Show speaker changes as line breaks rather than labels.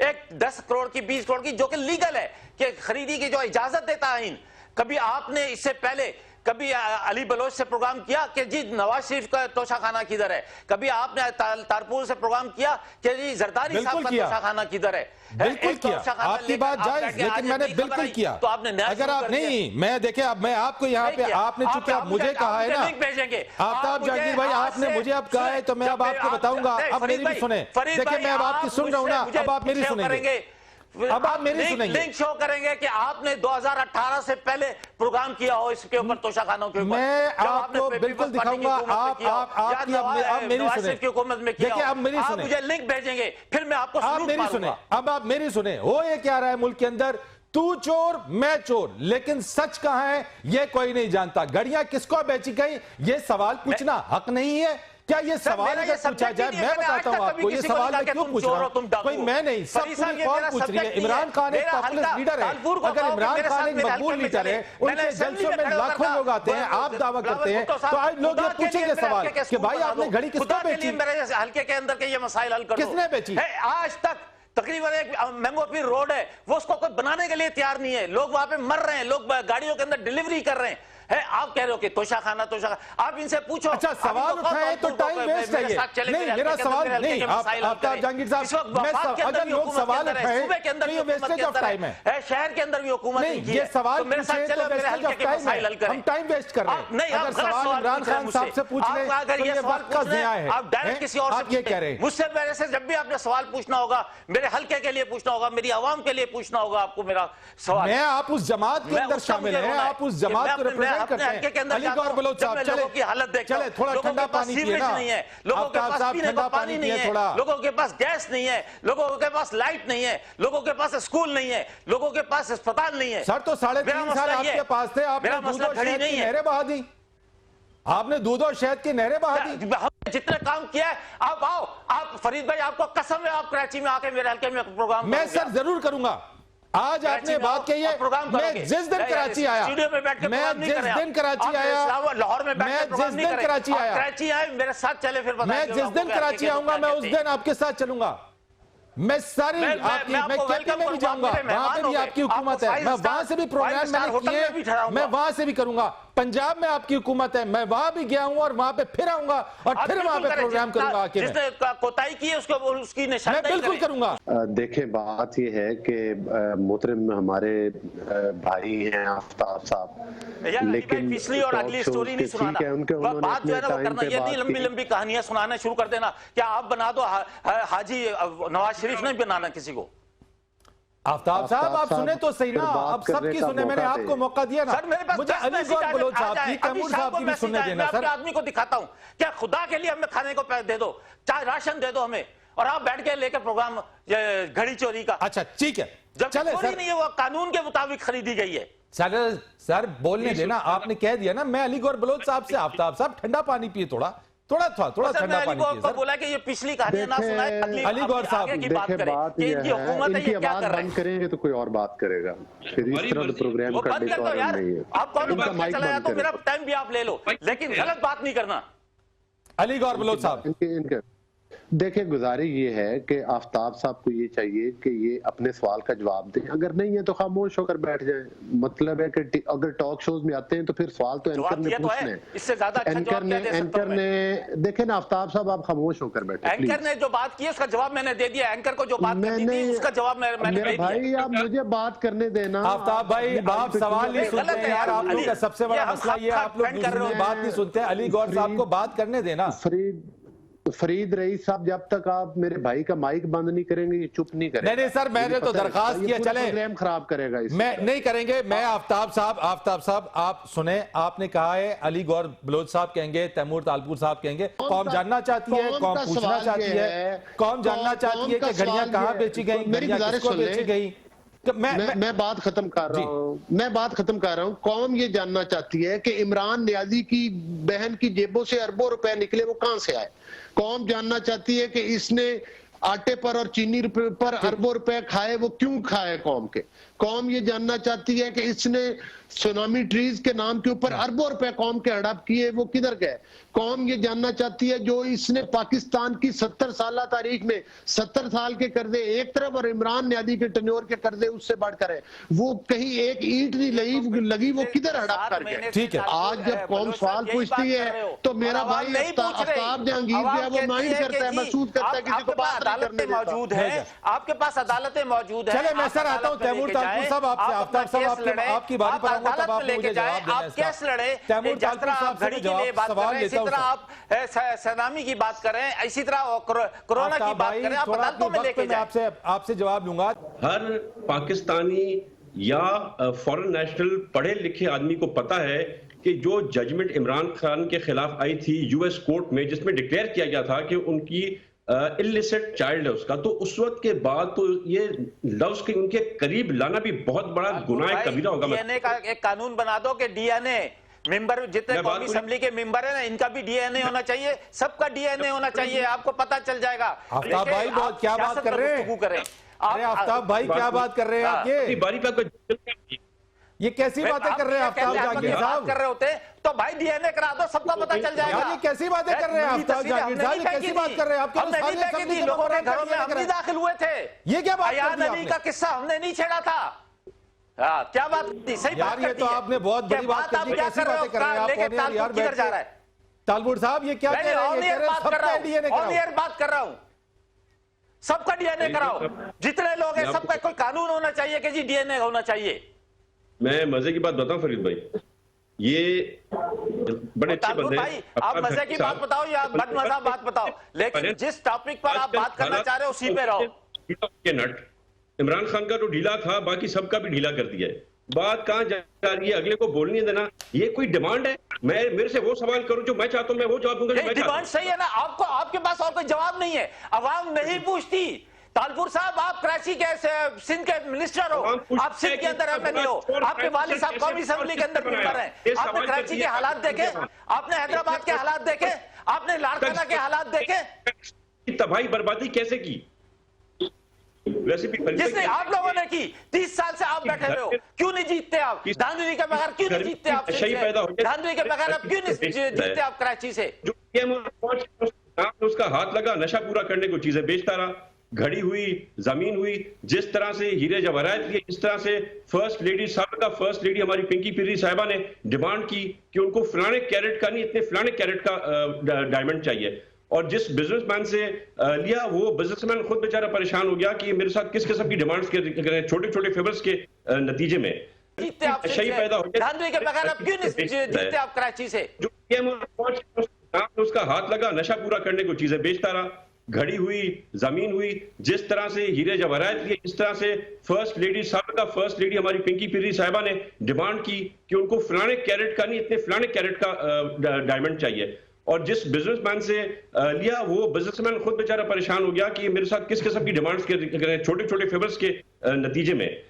एक 10 करोड़ की 20 करोड़ की जो कि लीगल है कि खरीदी की जो इजाजत देता है आइन। कभी आपने इससे पहले कभी अली बलोच से प्रोग्राम किया कि जी नवाज शरीफ का तोशाखाना किधर है? कभी आपने तारपुर से प्रोग्राम किया कि जी जरदारी साहब का तोशाखाना किधर है?
बिल्कुल किया, आपकी बात जायज, लेकिन मैंने बिल्कुल किया।
तो आपने
अगर आप नहीं, मैं देखे अब मैं आपको यहाँ पे आपने चूंकि आप मुझे कहा है ना, आफ्ताब जहांगीर भाई आपने मुझे अब कहा है तो मैं अब आपको बताऊंगा। अब मेरी भी सुने, देखिए मैं अब आपकी सुन रहा हूँ ना, अब आप मेरी सुनेंगे, अब आप मेरी सुनेंगे।
लिंक शो करेंगे कि आपने 2018 से पहले प्रोग्राम किया हो इसके ऊपर तोशाखानों के ऊपर।
मैं आपको बिल्कुल दिखाऊंगा। आप मेरी सुने, देखिए अब मेरी सुने,
मुझे लिंक भेजेंगे फिर मैं आपको
आप मेरी सुने। अब आप मेरी सुने, हो ये क्या रहा है मुल्क के अंदर, तू चोर मैं चोर, लेकिन सच कहां है ये कोई नहीं जानता। गाड़ियां किसको बेची गई ये सवाल पूछना हक नहीं है क्या? ये सवाल अगर पूछा जाए, मैं बताता हूं आपको ये सवाल मैं क्यों पूछ रहा हूं। कोई मैं नहीं, सब पूरी कौम पूछ रही है। इमरान खान एक पॉपुलर लीडर है, अगर इमरान खान एक मकबूल लीडर है, उनके जलसों में लाखों लोग आते हैं, आप दावा करते हैं, तो आज लोग ये पूछेंगे सवाल कि भाई आपने घड़ी किसको बेची?
हल्के के अंदर के ये मसाइल हल करो,
किसने बेची?
आज तक तकरीबन एक मैंगो पीर रोड है, वो उसको कोई बनाने के लिए तैयार नहीं है। लोग वहां पे मर रहे हैं, लोग गाड़ियों के अंदर डिलीवरी कर रहे हैं। आप कह रहे हो कि तोशाखाना, आप इनसे पूछो।
अच्छा सवाल उठाए तो टाइम वेस्ट है ये नहीं, मेरा सवाल नहीं। आफ्ताब जहांगीर साहब, अगर लोग सवाल उठाए तो ये वेस्टेज ऑफ टाइम है।
शहर के अंदर भी हुकूमत
नहीं, ये सवाल पूछे तो वेस्टेज ऑफ टाइम है, हम टाइम वेस्ट कर रहे हैं। अगर सवाल इमरान खान साहब से पूछ ले तो ये वक्त का ज़िया है।
आप डायरेक्ट किसी और
से ये कह रहे हैं
मुझसे, मेरे से जब भी आपने सवाल पूछना होगा, मेरे हल्के के लिए पूछना होगा, मेरी आवाम के लिए पूछना होगा आपको मेरा सवाल।
मैं आप उस जमात के अंदर शामिल हैं, आप उस जमात को रिप्रेजेंट करते हैं। अलीगौर बलोच साहब चले
हालत देख,
चले थोड़ा ठंडा पानी पिए ना,
नहीं है लोगों के पास, पीने को पानी नहीं है, लोगों के पास गैस नहीं है, लोगों के पास लाइट नहीं है, लोगों के पास स्कूल नहीं है, लोगों के पास अस्पताल नहीं है।
सर तो 3.5 साल आपके पास थे, आपने दूध और शहद की नहरें बहा दी, आपने दूध और शहद की नहरें बहा दी।
जितने काम किया है, आप आओ, आप फरीद भाई आपको कसम है, आप कराची में आके मेरे हल्के में प्रोग्राम
मैं सर जरूर करूंगा। आज आपने बात कही है, मैं जिस दिन कराची आया, मैं जिस दिन कराची आया,
लाहौर में
मैं जिस दिन कराची आया,
कराची आए मेरे साथ चले, फिर
मैं जिस दिन कराची आऊंगा मैं उस दिन आपके साथ चलूंगा। मैं सारी आपकी, मैं केपी में भी जाऊंगा, वहां पे भी आपकी हुकूमत है, मैं वहां से भी प्रोग्राम मैंने किए, मैं वहां से भी करूंगा। पंजाब में आपकी हुकूमत है, मैं वहां भी गया हूं और वहां पे फिर आऊंगा और फिर वहां पे प्रोग्राम करूंगा आके।
जिसने कोताही की है उसको उसकी निशानदेही
मैं बिल्कुल करूंगा।
देखें बात ये है कि मोहतरम हमारे भाई हैं आफ्ताब साहब, लेकिन
पिछली और अगली स्टोरी नहीं सुनाना, बात जो है ना वो करना, ये नहीं लंबी लंबी कहानियां सुनाना शुरू कर देना। क्या आप बना दो, हाजी नवाज शरीफ नहीं बनाना किसी को।
आफ्ताब साहब आप सुने तो सही ना, अब सबकी सुने, मैंने आपको मौका दिया ना।
सर मेरे पास
मुझे अलीगौर बलोच साहब की, तैमूर साहब की भी सुनने देना सर।
आदमी को दिखाता हूं, क्या खुदा के लिए हमें खाने को दे दो, चाहे राशन दे दो हमें, और आप बैठ के लेकर प्रोग्राम घड़ी चोरी का।
अच्छा ठीक है,
जब चोरी नहीं है वो कानून के मुताबिक खरीदी गई है।
सर बोलने देना, आपने कह दिया ना। मैं अलीगौर बलोच साहब से, आफ्ताब साहब ठंडा पानी पिए, थोड़ा ठंडा पानी पिए।
बोला कि ये पिछली कहानी ना सुनाए,
अलीगौर साहब
की बात करें कि इनकी हुकूमत है, ये क्या कर रहे हैं।
बंद करेंगे तो कोई और बात करेगा, फिर इस तरह प्रोग्राम करने का नहीं है।
आप कौन चलाया तो मेरा टाइम भी आप ले लो, लेकिन गलत बात नहीं करना।
अलीगौर बलोच साहब
देखें, गुजारिश ये है कि आफ्ताब साहब को ये चाहिए कि ये अपने सवाल का जवाब दें, अगर नहीं है तो खामोश होकर बैठ जाएं। मतलब है कि अगर टॉक शोज में आते हैं तो फिर सवाल तो एंकर ने पूछने हैं,
इससे ज्यादा
एंकर ने देखें ना। आफ्ताब साहब आप खामोश होकर बैठे,
एंकर ने जो बात की उसका जवाब मैंने दे दिया, एंकर को जो बात करनी थी उसका जवाब मैंने दे दिया।
भाई आप मुझे बात करने देना।
आफ्ताब भाई आप सवाल नहीं सुनते यार, आप लोग का सबसे बड़ा मसला ये, आप लोग बात नहीं सुनते। अलीगौर साहब को बात करने देना।
फरीद रईस साहब, जब तक आप मेरे भाई का माइक बंद नहीं करेंगे ये चुप नहीं करेगा।
नहीं सर, मैंने तो दरखास्त किया, चले
प्रोग्राम खराब करेगा इसे।
मैं नहीं करेंगे। मैं आफ्ताब साहब आप सुने, आपने कहा है अलीगौर बलोच साहब कहेंगे, तैमूर तालपुर साहब कहेंगे, कौम जानना चाहती है, कौम पूछना चाहती है, कौम जानना चाहती है कि घड़ियां कहां बेची गई, घड़ियां किसको बेची गई।
मैं बात खत्म कर रहा हूं। कौम ये जानना चाहती है कि इमरान नियाजी की बहन की जेबों से अरबों रुपए निकले, वो कहां से आए। कौम जानना चाहती है कि इसने आटे पर और चीनी पर अरबों रुपए खाए, वो क्यों खाए। कौम के कौम ये जानना चाहती है कि इसने सुनामी ट्रीज के नाम के ऊपर अरबों रुपए कौम के हड़प किए, वो किधर गए। कौम ये जानना चाहती है जो इसने पाकिस्तान की 70 साल तारीख में 70 साल के कर्जे एक तरफ और इमरान न्यादी के टन्योर के कर्जे उससे बढ़कर है, वो कहीं एक ईंट नहीं लगी, वो किधर हड़प कर गए।
ठीक है।
आज जब कौम सवाल पूछती है तो मेरा भाई आफ्ताब जहांगीर जो है वो माइंड करता है, महसूस करता है किसी को बात नहीं करने देता।
मौजूद है, आपके पास अदालतें मौजूद है।
चले मैं सर आता हूं तैमूर तालपुर साहब आपसे, आफ्ताब साहब आपकी बारी पर आऊंगा तब आप मुझे जवाब देना।
आप केस लड़े,
तैमूर
जिस तरह आप घड़ी की लिए बात कर रहे हैं, इसी तरह आप सुनामी की बात कर रहे हैं, इसी तरह कोरोना की बात कर रहे हैं, आप अदालतों में लेके जाए।
आपसे जवाब लूंगा।
हर पाकिस्तानी या फॉरेन नेशनल पढ़े लिखे आदमी को पता है कि जो जजमेंट इमरान खान के खिलाफ आई थी यूएस कोर्ट में, जिसमें डिक्लेयर किया गया था कि उनकी इलिसिट चाइल्ड है उसका, तो उस वक्त के बाद तो ये लफ्ज के उनके करीब लाना भी बहुत बड़ा गुनाह कबीरा होगा।
डीएनए का एक कानून बना दो कि डीएनए मेंबर जितने कौमी असेंबली के मेंबर हैं ना, इनका भी डीएनए होना चाहिए, सबका डीएनए होना चाहिए, आपको पता चल जाएगा।
आफ्ताब भाई बहुत क्या बात कर रहे हैं? अरे आफ्ताब भाई क्या बात कर रहे हैं आप? ये कैसी बातें कर रहे हैं आफ्ताब जहांगीर साहब?
कर रहे होते तो भाई डीएनए करा दो, सबका पता चल जाएगा।
यार ये कैसी बातें कर रहे हैं आफ्ताब जहांगीर साहब? ये कैसी बात कर रहे हैं? आपके
लोगों के घरों में हम नहीं दाखिल हुए थे।
ये क्या बात
अयान अली का किस्सा हमने नहीं छेड़ा था। क्या बात थी? सही
यार ये तो आपने बहुत बड़ी बात कर दी। कैसी बातें कर रहे हैं आप? यार
किधर जा रहा है
तालपुर साहब? ये क्या कह रहे हैं? ये कह रहे हैं सबका डीएनए कराओ।
बात कर रहा हूं, सबका डीएनए कराओ, जितने लोग हैं सबका कोई कानून होना चाहिए कि जी डीएनए होना चाहिए।
मैं मजे की बात बताऊं फरीद भाई, ये बड़े अच्छे बंदे
भाई, आप मजे की बात बताओ या बदमजा बात बताओ, लेकिन जिस टॉपिक पर आप बात करना चाह रहे हो उसी पे रहो।
नट इमरान खान का तो ढीला था, बाकी सबका भी ढीला कर दिया है। बात कहां जा रही है, अगले को बोलने देना। ये कोई डिमांड है? मैं मेरे से वो सवाल करूं जो मैं चाहता हूं, मैं वो जवाब दूंगा।
डिमांड सही है ना, आपको आपके पास और कोई जवाब नहीं है, अवाम नहीं पूछती। तालपुर साहब आप कराची के सिंध के मिनिस्टर हो, आप सिंध के अंदर एमएलए हो, आपके वालिद साहब कौमी असेंबली के अंदर मेंबर हैं। आपने कराची के हालात देखे, आपने हैदराबाद के हालात देखे, आपने लाड़काना के हालात देखे?
तबाही बर्बादी कैसे की? वैसे भी
जिसने आप लोगों ने की। 30 साल से आप बैठे हुए हो, क्यों नहीं जीतते आप? धांधली के बगैर क्यों नहीं जीतते आप? धांधली के बगैर आप क्यों नहीं जीतते आप कराची से?
उसका हाथ लगा, नशा पूरा करने को चीजें बेचता रहा, घड़ी हुई, जमीन हुई, जिस तरह से हीरे जवाहरात लिए, इस तरह से फर्स्ट लेडी साहब फर्स्ट लेडी हमारी पिंकी पिरी साहिबा ने डिमांड की कि उनको फलाने कैरेट का नहीं, इतने फलाने कैरेट का डायमंड चाहिए। और जिस बिजनेसमैन से लिया वो बिजनेसमैन खुद बेचारा परेशान हो गया कि मेरे साथ किस किस्म की डिमांड्स कर रहे हैं, छोटे छोटे फेवर्स के नतीजे में
सही पैदा हो गया। धांधली के बगैर आप क्यों नहीं जीतते आप कराची से?
उसका हाथ लगा, नशा पूरा करने को चीजें बेचता रहा, घड़ी हुई, जमीन हुई, जिस तरह से हीरे जवाहरात लिए, इस तरह से फर्स्ट लेडी साहब फर्स्ट लेडी हमारी पिंकी पिरी साहिबा ने डिमांड की कि उनको फलाने कैरेट का नहीं, इतने फलाने कैरेट का डायमंड चाहिए। और जिस बिजनेसमैन से लिया वो बिजनेसमैन खुद बेचारा परेशान हो गया कि मेरे साथ किस किस्म की डिमांड्स कर रहे हैं, छोटे छोटे फेवर्स के नतीजे में